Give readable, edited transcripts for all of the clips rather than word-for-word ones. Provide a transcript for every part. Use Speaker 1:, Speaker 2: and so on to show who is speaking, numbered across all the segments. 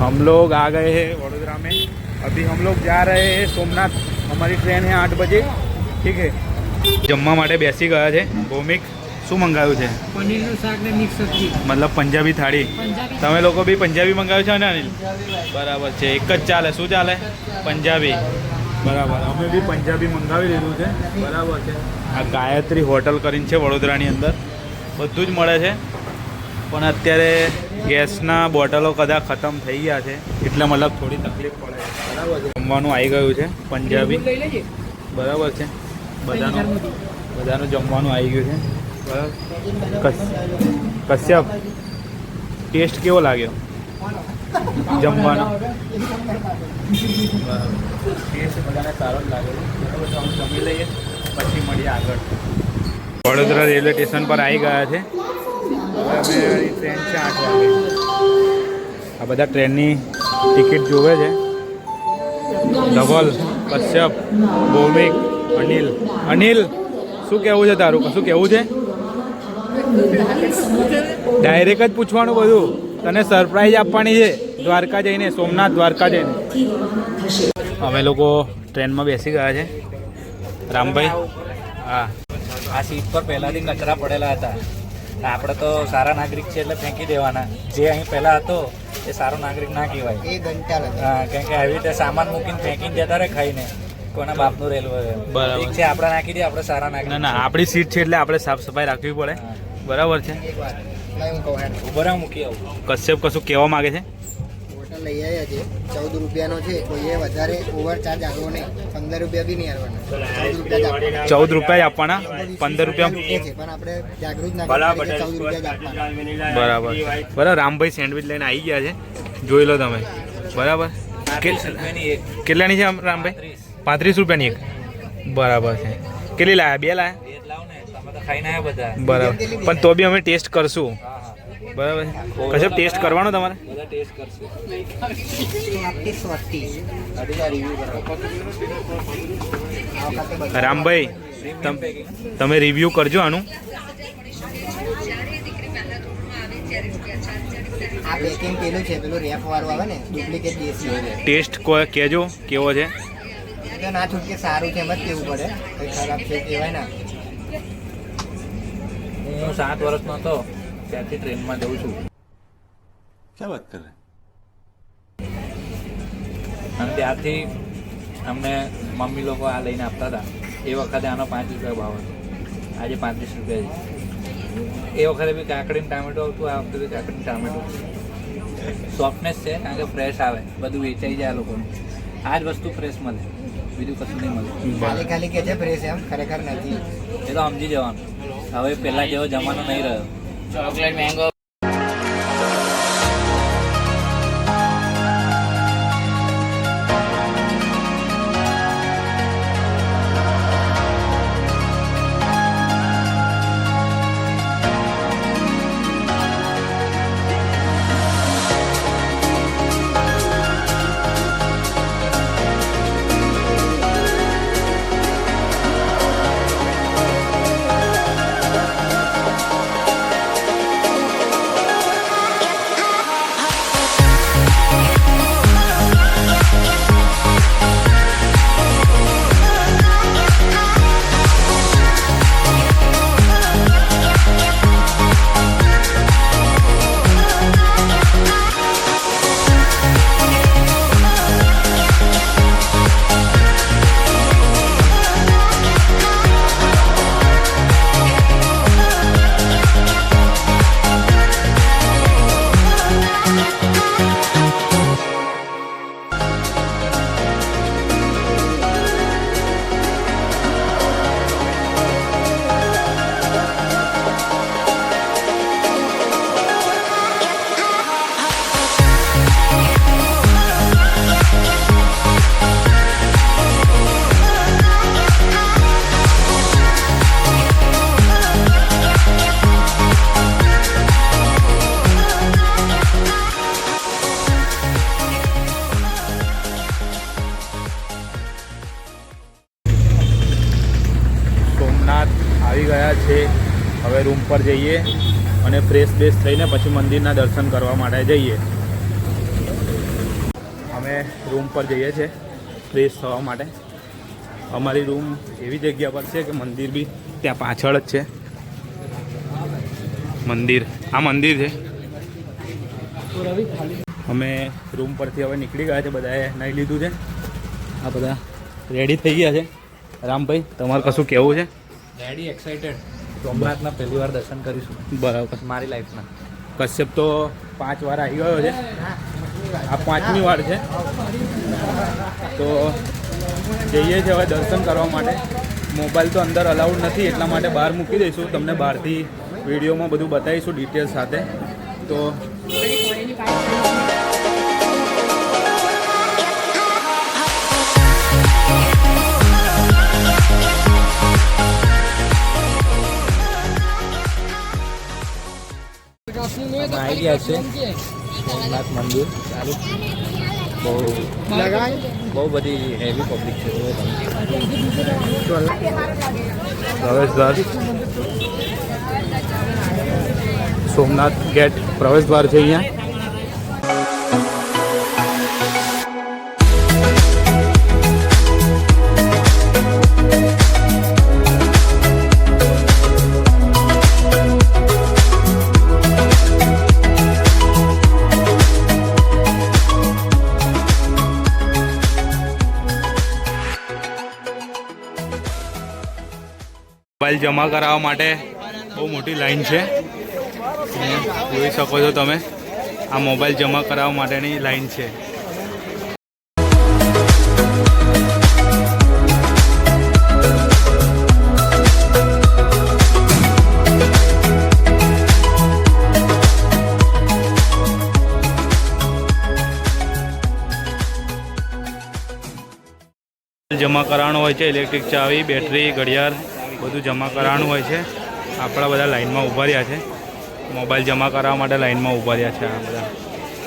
Speaker 1: हम लोग आ गए हैं वडोदरा में। अभी हम लोग जा रहे हैं सोमनाथ। हमारी ट्रेन है 8 बजे। ठीक है, जमवा माटे बेसी गया है। भौमिक शू मंगाव्યું છે?
Speaker 2: પનીરનું શાક ને મિક્સ સબ્જી,
Speaker 1: मतलब पंजाबी थाળી। તમે લોકો બી પંજાબી મંગાવ્યું છે ને અનિલ? બરાબર છે, એક જ ચાલે। શું ચાલે? પંજાબી। બરાબર, અમે બી પંજાબી મંગાવી લીધું છે। બરાબર છે। આ ગાયત્રી હોટલ કરીને છે વડોદરાની અંદર, બધું જ મળે છે। પણ અત્યારે ગેસના બોટલો કદાચ ખતમ થઈ ગયા છે, એટલે મતલબ થોડી તકલીફ પડે છે। બરાબર છે। જમવાનું આવી ગયું છે પંજાબી। બરાબર છે, બધાનું જમવાનું આવી ગયું છે। કશ્યપ, ટેસ્ટ કેવો લાગ્યો જમવાનો? ટેસ્ટ બધાને સારો જ લાગ્યો। બરાબર, તો જમી લઈએ પછી મળીએ આગળ। વડોદરા રેલવે સ્ટેશન પર આવી ગયા છે। હવે અમે ટ્રેન છે 8 વાગે। આ બધા ટ્રેનની ટિકિટ જોવે છે। ધવલ, કશ્યપ, ભૌમિક, અનિલ। અનિલ, શું કહેવું છે તારું? કશું કહેવું છે? ડાયરેક્ટ જ પૂછવાનું બધું। તને સરપ્રાઈઝ આપવાની છે દ્વારકા જઈને, સોમનાથ દ્વારકા જઈને। અમે લોકો ટ્રેનમાં બેસી ગયા છે। રામભાઈ, હા,
Speaker 3: આ સીટ પર પહેલાથી કચરા પડેલા હતા। આપણે તો સારા નાગરિક છે એટલે ફેંકી દેવાના। જે અહીં પહેલા હતો એ સારો નાગરિક ના કહેવાય। હા, કેમ કે આવી રીતે સામાન મૂકીને ફેંકીને જતા રહે ખાઈને, કોના બાપનું રેલવે
Speaker 1: બરાબર
Speaker 3: છે। આપણે નાખી દઈએ, આપણે સારા નાગરિક।
Speaker 1: ના ના, આપણી સીટ છે એટલે આપણે સાફ સફાઈ રાખવી પડે। બરાબર છે।
Speaker 3: ઉભરા મૂકી આવું।
Speaker 1: કશ્યપ કશું કહેવા માંગે છે?
Speaker 4: હોટલ લઈ આવ્યા છે, 14 રૂપિયાનો છે। કોઈએ વધારે ઓવરચાર્જ આપવો નહીં, 15 રૂપિયા બી નહીં આપવાના,
Speaker 1: 14 રૂપિયા જ આપવાના। 15 રૂપિયા
Speaker 4: છે, પણ આપણે જાગૃત ના કરીએ, 14 રૂપિયા જ આપવાના।
Speaker 1: બરાબર બરાબર। રામભાઈ સેન્ડવિચ લઈને આવી ગયા છે, જોઈ લો તમે। બરાબર, કેટલાની છે રામભાઈ? 35 રૂપિયાની એક। બરાબર છે। કેટલી લાયા? 2 લાયા?
Speaker 3: ખાઈને આવ્યા બધા।
Speaker 1: બરાબર, પણ તો બી અમે ટેસ્ટ કરશું। બરાબર છે, કશું ટેસ્ટ કરવાનો તમારે?
Speaker 3: બધા ટેસ્ટ કરશું।
Speaker 1: રામભાઈ, તમે રિવ્યૂ કરજો આનું।
Speaker 4: આ પેકિંગ પેલું છે, પેલું રેપ વાળું આવે ને, ડુપ્લિકેટ દેશી
Speaker 1: ટેસ્ટ કહેજો કેવો છે।
Speaker 4: તો ના છૂટકે સારું છે, એમ જ કેવું પડે, કંઈ ખરાબ છે કહેવાય ના।
Speaker 3: હું 7 વર્ષનો હતો ત્યારથી ટ્રેનમાં જઉં છું।
Speaker 5: क्या बात कर रहे हैं?
Speaker 3: અને ત્યારથી અમને મમ્મી લોકો આ લઈને આપતા હતા। એ વખતે આનો 5 રૂપિયા ભાવ હતો, આજે 35 રૂપિયા છે। એ વખતે બી કાકડીનું ટામેટું આવતું, આ વખતે બી કાકડીનું ટામેટું। સોફ્ટનેસ છે કારણ કે ફ્રેશ આવે, બધું વેચાઈ જાય આ લોકોનું। આ જ વસ્તુ ફ્રેશ મળે, બીજું કશું નહીં મળે।
Speaker 4: ખાલી ખાલી કે છે ફ્રેશ, એમ ખરેખર નથી।
Speaker 3: એ તો સમજી જવાનું, હવે પહેલા જેવો જમાનો નહીં રહ્યો। ચોકલેટ મેંગો
Speaker 1: હવે રૂમ પર જઈએ અને ફ્રેશ બેશ થઈને પછી મંદિરના દર્શન કરવા માટે જઈએ। અમે રૂમ પર જઈએ છીએ ફ્રેશ થવા માટે. અમારી રૂમ એવી જગ્યા પર છે કે મંદિર બી ત્યાં પાછળ જ છે. મંદિર આ મંદિર છે. અમે રૂમ પરથી હવે નીકળી ગયા છે. બધાએ નાહી લીધું છે. આ બધા રેડી થઈ ગયા છે. રામભાઈ તમારે કશું કહેવું છે?
Speaker 3: Ready excited. સોમનાથના પહેલી વાર દર્શન કરીશું
Speaker 1: બરાબર.
Speaker 3: મારી લાઈફમાં.
Speaker 1: કશ્યપ તો 5 વાર આવી ગયો છે. આ 5મી વાર છે. તો જઈએ છીએ હવે દર્શન કરવા માટે. મોબાઈલ તો અંદર અલાઉડ નથી એટલા માટે બહાર મૂકી દઈશું. તમને બહારથી વિડીયોમાં બધું બતાવીશું ડિટેલ સાથે. તો
Speaker 3: આવી ગયા છે સોમનાથ મંદિર. ચાલુ બહુ બધી હેવી પબ્લિક છે.
Speaker 1: પ્રવેશદ્વાર સોમનાથ ગેટ પ્રવેશદ્વાર છે અહીંયા. મોબાઈલ જમા કરાવવા માટે બહુ મોટી લાઈન છે. જોઈ શકો છો તમે. આ મોબાઈલ જમા કરાવવા માટેની લાઈન છે. જમા કરાવવાનું હોય છે. ઇલેક્ટ્રિક ચાવી, બેટરી, ઘડિયાળ બધું જમા કરાવવાનું હોય છે. આપણા બધા લાઈનમાં ઊભા રહ્યા છે. મોબાઈલ જમા કરાવવા માટે લાઈનમાં ઊભા રહ્યા છે આ બધા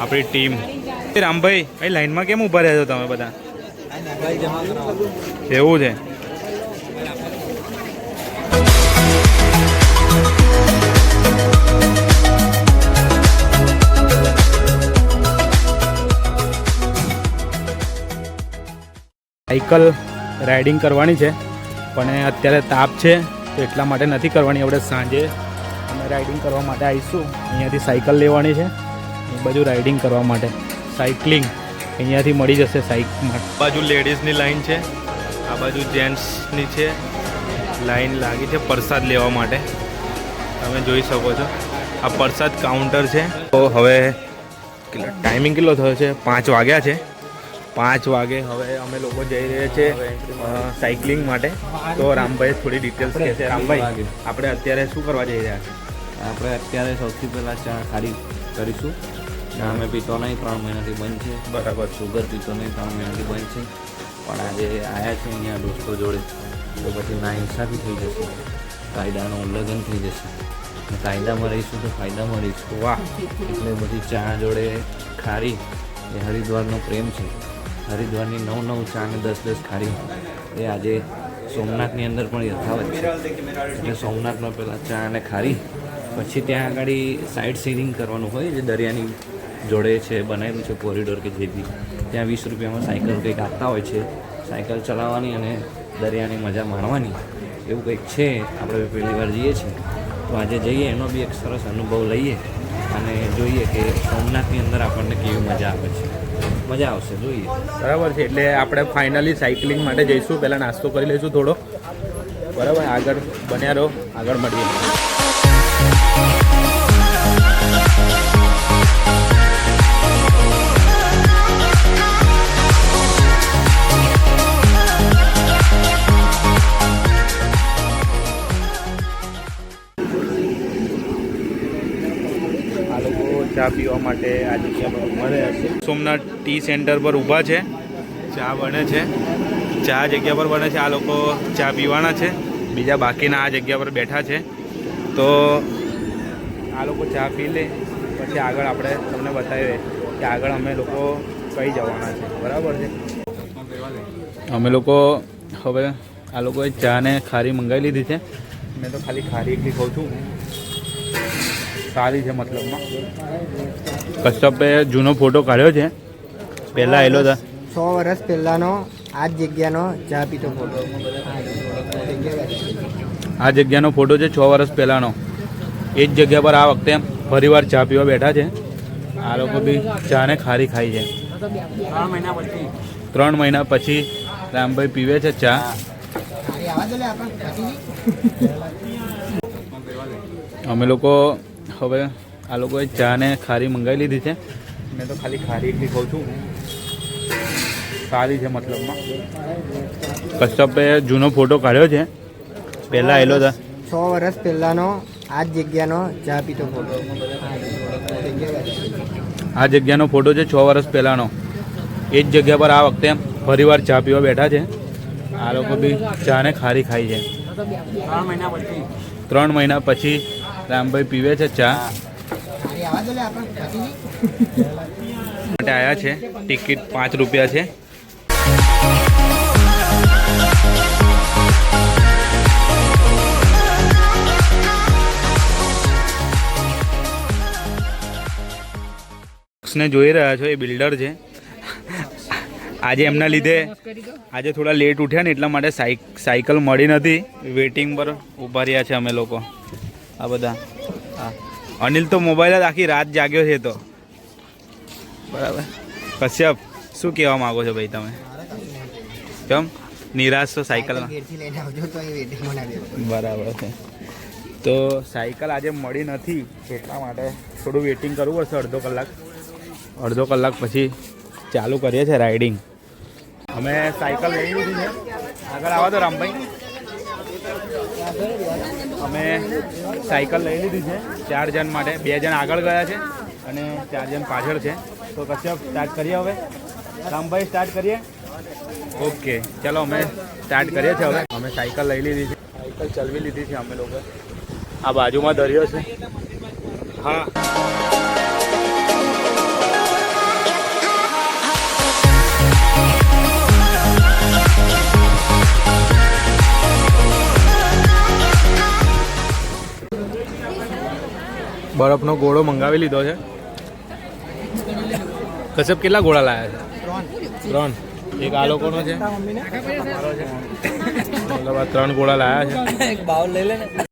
Speaker 1: આપણી ટીમ. રામભાઈ અહીં લાઈનમાં કેમ ઊભા રહ્યા છો તમે બધા? એવું છે. સાયકલ રાઇડિંગ કરવાની છે પણ અત્યારે તાપ છે તો એટલા માટે નથી કરવાની. આપણે સાંજે અમે રાઇડિંગ કરવા માટે આવીશું. અહીંયાથી સાયકલ લેવાની છે. એ બાજુ રાઇડિંગ કરવા માટે સાયકલિંગ અહીંયાથી મળી જશે. આ બાજુ લેડીઝની લાઈન છે, આ બાજુ જેન્ટ્સની છે. લાઈન લાગી છે પ્રસાદ લેવા માટે. તમે જોઈ શકો છો આ પ્રસાદ કાઉન્ટર છે. તો હવે ટાઈમિંગ કેટલો થયો છે? 5 વાગ્યા છે. 5 વાગે હવે અમે લોકો જઈ રહ્યા છીએ સાયકલિંગ માટે. તો રામભાઈ થોડી ડિટેલ્સ કહેશે. રામભાઈ આપણે અત્યારે શું કરવા જઈ રહ્યા છીએ?
Speaker 6: આપણે અત્યારે સૌથી પહેલાં ચા ખારી કરીશું. ચા અમે પીતો નહીં, 3 મહિનાથી બંધ છે.
Speaker 1: બરાબર.
Speaker 6: સુગર પીતો નહીં, 3 મહિનાથી બંધ છે. પણ આજે આવ્યા છે અહીંયા દોસ્તો જોડે તો પછી નાઇન્સાફી થઈ જશે, કાયદાનું ઉલ્લંઘન થઈ જશે. કાયદામાં રહીશું તો ફાયદામાં રહીશું.
Speaker 1: વાહ.
Speaker 6: એટલે બધી ચા જોડે ખારી એ હરિદ્વારનો પ્રેમ છે. હરિદ્વારની 9 ચા અને 10 ખારી એ આજે સોમનાથની અંદર પણ યથાવત છે. એટલે સોમનાથમાં પહેલાં ચા અને ખારી, પછી ત્યાં આગળ સાઇડ સીરિંગ કરવાનું હોય જે દરિયાની જોડે છે બનાવેલું છે કોરિડોર કે જેથી ત્યાં 20 રૂપિયામાં સાયકલ કંઈક આપતા હોય છે. સાયકલ ચલાવવાની અને દરિયાની મજા માણવાની એવું કંઈક છે. આપણે પહેલી વાર જઈએ છીએ તો આજે જઈએ એનો બી એક સરસ અનુભવ લઈએ અને જોઈએ કે સોમનાથની અંદર આપણને કેવી મજા આવે છે. મજા આવશે, જોઈએ.
Speaker 1: બરાબર છે. એટલે આપણે ફાઇનલી સાયકલિંગ માટે જઈશું. પહેલાં નાસ્તો કરી લઈશું થોડો. બરાબર. આગળ બન્યા રહો, આગળ મળીએ. ચા પીવા માટે આ જગ્યા પર ઊભા રહ્યા છે. સોમનાથ ટી સેન્ટર પર ઊભા છે. ચા બને છે. ચા જગ્યા પર બને છે. આ લોકો ચા પીવાના છે. બીજા બાકીના આ જગ્યા પર બેઠા છે. તો આ લોકો ચા પી લે પછી આગળ આપણે તમને બતાવીએ કે આગળ અમે લોકો કઈ જવાના છે. બરાબર છે. અમે લોકો હવે આ લોકોએ ચા ને ખારી મંગાવી લીધી છે. મેં તો ખાલી ખારી એકલી ખાઉં છું. સારી છે મતલબમાં. કશ્યપે જૂનો ફોટો કાઢ્યો છે પહેલાં આવેલો હતા
Speaker 4: 100 વર્ષ પહેલાનો આ જ જગ્યાનો ચા પીતો ફોટો.
Speaker 1: આ જગ્યાનો ફોટો છે 6 વર્ષ પહેલાંનો. એ જ જગ્યા પર આ વખતે ફરીવાર ચા પીવા બેઠા છે. આ લોકો બી ચા ને ખારી ખાઈ છે. 3 મહિના પછી રામભાઈ પીવે છે ચા. અમે લોકો હવે આ લોકોએ ચા ને ખારી મંગાવી લીધી છે. મેં તો ખાલી ખારી એકલી ખાઉં છું. સારી છે મતલબમાં. કશ્યપે જૂનો ફોટો કાઢ્યો છે. પહેલાં આવેલો હતા
Speaker 4: 100 વર્ષ પહેલાનો આ જ જગ્યાનો ચા પીતો ફોટો.
Speaker 1: આ જગ્યાનો ફોટો છે 6 વર્ષ પહેલાંનો. એ જ જગ્યા પર આ વખતે ફરીવાર ચા પીવા બેઠા છે. આ લોકો બી ચા ને ખારી ખાઈ છે. 3 મહિના પછી રામભાઈ પીવે છે ચા. માટે આવ્યા છે. ટિકિટ 5 રૂપિયા છે. ને જોઈ રહ્યા છો એ બિલ્ડર છે. આજે એમના લીધે આજે થોડા લેટ ઉઠ્યા ને એટલા માટે સાયકલ મળી નથી. વેટિંગ પર ઊભા રહ્યા છે અમે લોકો. આ બધા હા અનિલ તો મોબાઈલ જ આખી રાત જાગ્યો છે. તો બરાબર. કશ્યપ શું કહેવા માગો છો ભાઈ તમે? કેમ નિરાશ તો સાયકલમાં? બરાબર છે. તો સાયકલ આજે મળી નથી એટલા માટે થોડું વેટિંગ કરવું પડશે. અડધો કલાક પછી ચાલુ કરીએ છીએ રાઇડિંગ. અમે સાયકલ લઈ લીધી છે. આગળ આવો તો રામભાઈ. અમે સાયકલ લઈ લીધી છે 4 જણ માટે. 2 જણ આગળ ગયા છે અને 4 જણ પાછળ છે. તો કશ્યપ સ્ટાર્ટ કરીએ હવે? રામભાઈ સ્ટાર્ટ કરીએ? ઓકે ચાલો અમે સ્ટાર્ટ કરીએ છીએ હવે. અમે સાયકલ લઈ લીધી છે. સાયકલ ચલાવી લીધી છે અમે લોકો. આ બાજુમાં દરિયો છે. હા બરફનો ગોળો મંગાવી લીધો છે. કશ્યપ કેટલા ગોળા લાવ્યા છે? 3. એક આ લોકોનો છે. મતલબ આ 3 ગોળા લાવ્યા છે.
Speaker 2: એક બાઉલ લઈ લે ને.